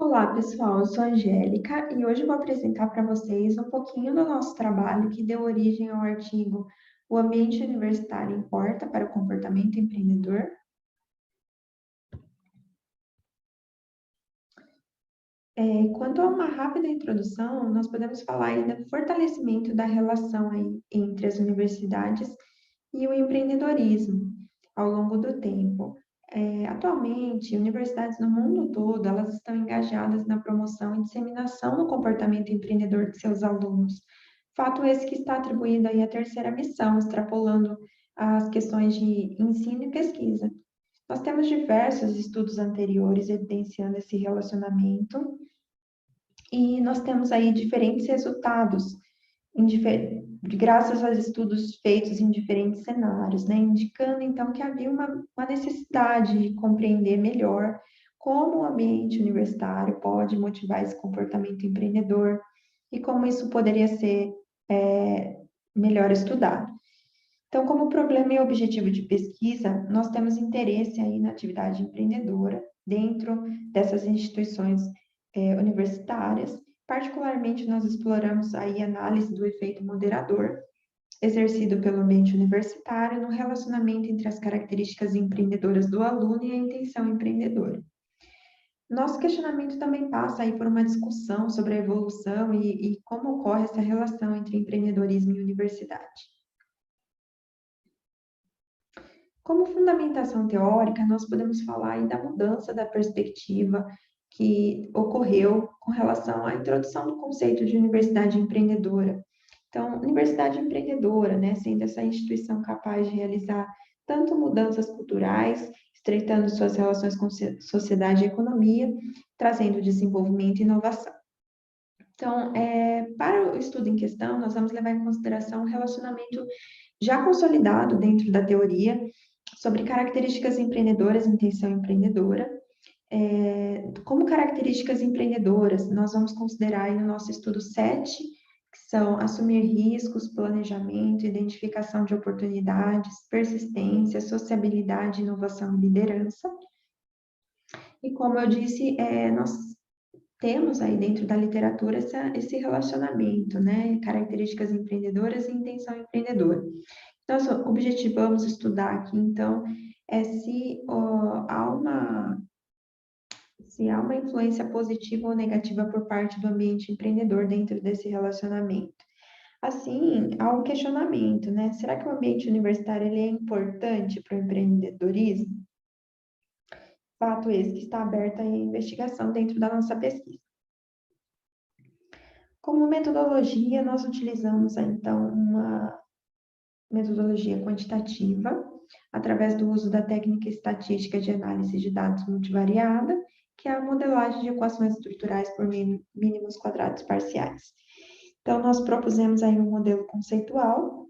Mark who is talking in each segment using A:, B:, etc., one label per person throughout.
A: Olá, pessoal. Eu sou a Angélica e hoje eu vou apresentar para vocês um pouquinho do nosso trabalho que deu origem ao artigo O Ambiente Universitário Importa para o Comportamento Empreendedor. Quanto a uma rápida introdução, nós podemos falar aí do fortalecimento da relação aí entre as universidades e o empreendedorismo ao longo do tempo. Atualmente, universidades no mundo todo, elas estão engajadas na promoção e disseminação do comportamento empreendedor de seus alunos. Fato esse que está atribuído aí à terceira missão, extrapolando as questões de ensino e pesquisa. Nós temos diversos estudos anteriores evidenciando esse relacionamento e nós temos aí diferentes resultados graças aos estudos feitos em diferentes cenários, né, indicando então que havia uma necessidade de compreender melhor como o ambiente universitário pode motivar esse comportamento empreendedor e como isso poderia ser melhor estudado. Então, como problema e objetivo de pesquisa, nós temos interesse aí na atividade empreendedora dentro dessas instituições universitárias. Particularmente, nós exploramos aí a análise do efeito moderador exercido pelo ambiente universitário no relacionamento entre as características empreendedoras do aluno e a intenção empreendedora. Nosso questionamento também passa aí por uma discussão sobre a evolução e como ocorre essa relação entre empreendedorismo e universidade. Como fundamentação teórica, nós podemos falar aí da mudança da perspectiva que ocorreu com relação à introdução do conceito de universidade empreendedora. Então, universidade empreendedora, né, sendo essa instituição capaz de realizar tanto mudanças culturais, estreitando suas relações com sociedade e economia, trazendo desenvolvimento e inovação. Então, para o estudo em questão, nós vamos levar em consideração o relacionamento já consolidado dentro da teoria sobre características empreendedoras, intenção empreendedora. Como características empreendedoras, nós vamos considerar aí no nosso estudo 7, que são assumir riscos, planejamento, identificação de oportunidades, persistência, sociabilidade, inovação e liderança. E como eu disse, nós temos aí dentro da literatura esse relacionamento, né? Características empreendedoras e intenção empreendedora. Nós objetivamos estudar aqui, então, se há uma influência positiva ou negativa por parte do ambiente empreendedor dentro desse relacionamento. Assim, há um questionamento, né? Será que o ambiente universitário ele é importante para o empreendedorismo? Fato esse que está aberto à investigação dentro da nossa pesquisa. Como metodologia, nós utilizamos, então, uma metodologia quantitativa, através do uso da técnica estatística de análise de dados multivariada, que é a modelagem de equações estruturais por mínimos quadrados parciais. Então, nós propusemos aí um modelo conceitual,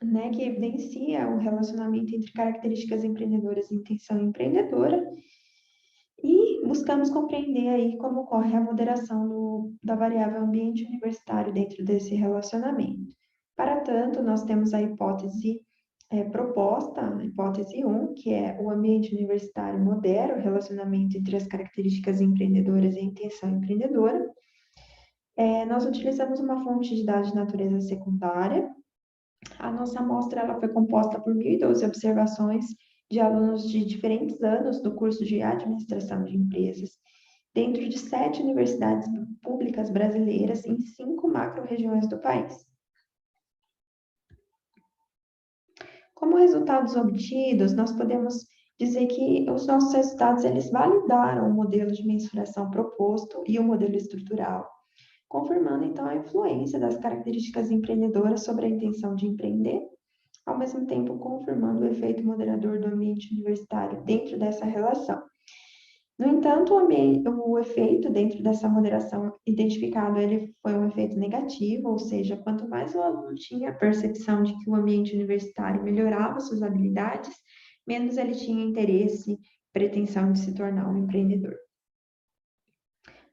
A: né, que evidencia o relacionamento entre características empreendedoras e intenção empreendedora, e buscamos compreender aí como ocorre a moderação da variável ambiente universitário dentro desse relacionamento. Para tanto, nós temos a hipótese proposta, a hipótese 1, que é o ambiente universitário modera o relacionamento entre as características empreendedoras e a intenção empreendedora. Nós utilizamos uma fonte de dados de natureza secundária. A nossa amostra ela foi composta por 1.012 observações de alunos de diferentes anos do curso de administração de empresas, dentro de 7 universidades públicas brasileiras em 5 macro-regiões do país. Como resultados obtidos, nós podemos dizer que os nossos resultados eles validaram o modelo de mensuração proposto e o modelo estrutural, confirmando então a influência das características empreendedoras sobre a intenção de empreender, ao mesmo tempo confirmando o efeito moderador do ambiente universitário dentro dessa relação. No entanto, o efeito dentro dessa moderação identificado, ele foi um efeito negativo, ou seja, quanto mais o aluno tinha a percepção de que o ambiente universitário melhorava suas habilidades, menos ele tinha interesse, pretensão de se tornar um empreendedor.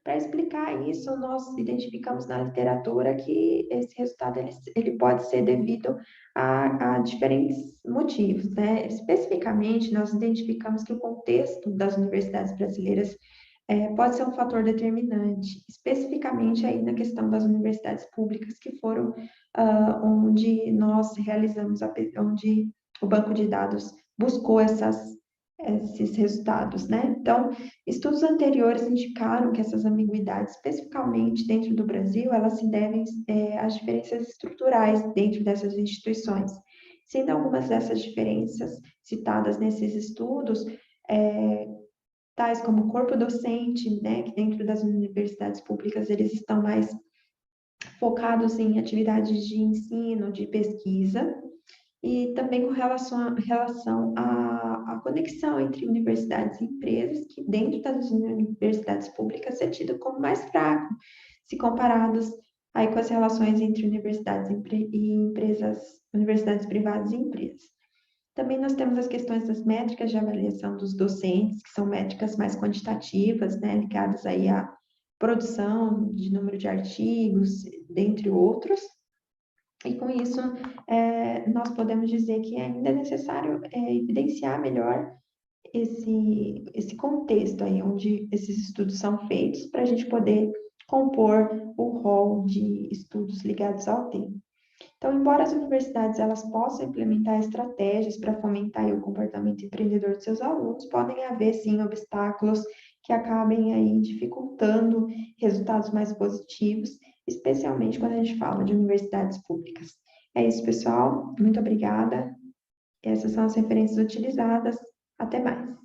A: Para explicar isso, nós identificamos na literatura que esse resultado ele pode ser devido a diferentes motivos, né? Especificamente, nós identificamos que o contexto das universidades brasileiras pode ser um fator determinante, especificamente aí na questão das universidades públicas, que foram onde nós realizamos, onde o banco de dados buscou esses resultados, né? Então, estudos anteriores indicaram que essas ambiguidades, especificamente dentro do Brasil, elas se devem às diferenças estruturais dentro dessas instituições. Sendo algumas dessas diferenças citadas nesses estudos, tais como o corpo docente, né, que dentro das universidades públicas eles estão mais focados em atividades de ensino, de pesquisa, e também com relação à conexão entre universidades e empresas, que dentro das universidades públicas é tido como mais fraco, se comparados aí com as relações entre universidades e empresas, universidades privadas e empresas. Também nós temos as questões das métricas de avaliação dos docentes, que são métricas mais quantitativas, né, ligadas aí à produção de número de artigos, dentre outros. E com isso, nós podemos dizer que ainda é necessário evidenciar melhor esse contexto aí, onde esses estudos são feitos, para a gente poder compor o rol de estudos ligados ao tema. Então, embora as universidades elas possam implementar estratégias para fomentar o comportamento empreendedor de seus alunos, podem haver, sim, obstáculos que acabem aí dificultando resultados mais positivos, especialmente quando a gente fala de universidades públicas. É isso, pessoal. Muito obrigada. Essas são as referências utilizadas. Até mais.